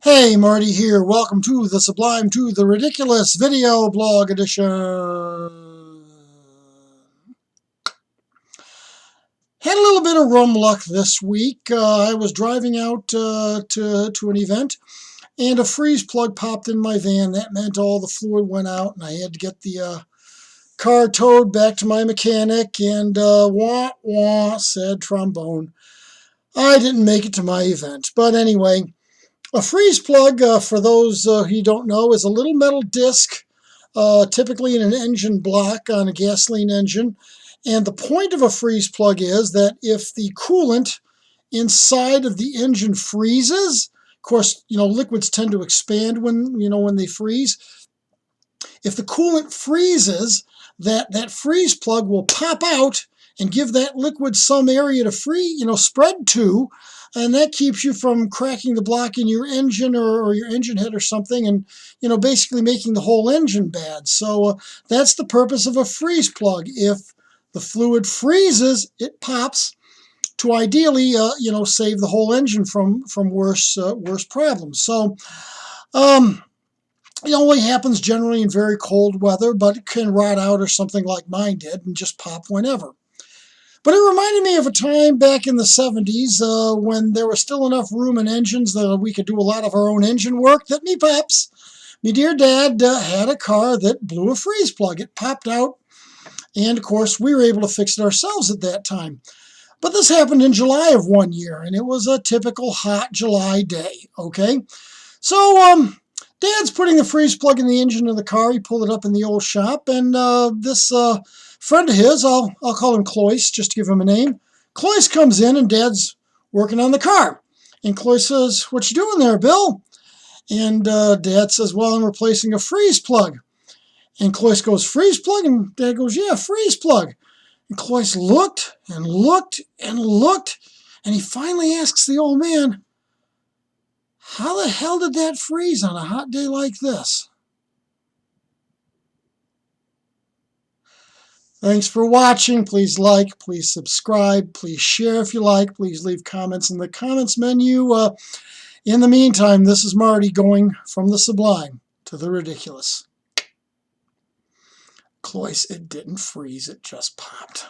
Hey, Marty here. Welcome to the Sublime to the Ridiculous video blog edition. Had a little bit of rum luck this week. I was driving out to an event, and a freeze plug popped in my van. That meant all the fluid went out, and I had to get the car towed back to my mechanic. And wah wah, said trombone. I didn't make it to my event, but anyway. A freeze plug, for those who don't know, is a little metal disc, typically in an engine block on a gasoline engine. And the point of a freeze plug is that if the coolant inside of the engine freezes, of course, liquids tend to expand when they freeze. If the coolant freezes, that freeze plug will pop out and give that liquid some area to spread to, and that keeps you from cracking the block in your engine or your engine head or something, and basically making the whole engine bad. So that's the purpose of a freeze plug. If the fluid freezes, it pops to ideally save the whole engine from worse problems. So it only happens generally in very cold weather, but it can rot out or something like mine did and just pop whenever. But it reminded me of a time back in the 70s when there was still enough room in engines that we could do a lot of our own engine work, that me dear dad, had a car that blew a freeze plug. It popped out, and of course we were able to fix it ourselves at that time. But this happened in July of one year, and it was a typical hot July day, okay? So Dad's putting the freeze plug in the engine of the car. He pulled it up in the old shop, and this friend of his, I'll call him Cloyce, just to give him a name. Cloyce comes in, and Dad's working on the car. And Cloyce says, "What you doing there, Bill?" And Dad says, "Well, I'm replacing a freeze plug." And Cloyce goes, "Freeze plug?" And Dad goes, "Yeah, freeze plug." And Cloyce looked and looked and looked, and he finally asks the old man, "How the hell did that freeze on a hot day like this?" Thanks for watching. Please like, please subscribe, please share if you like. Please leave comments in the comments menu. In the meantime, this is Marty going from the sublime to the ridiculous. Cloyce, it didn't freeze, it just popped.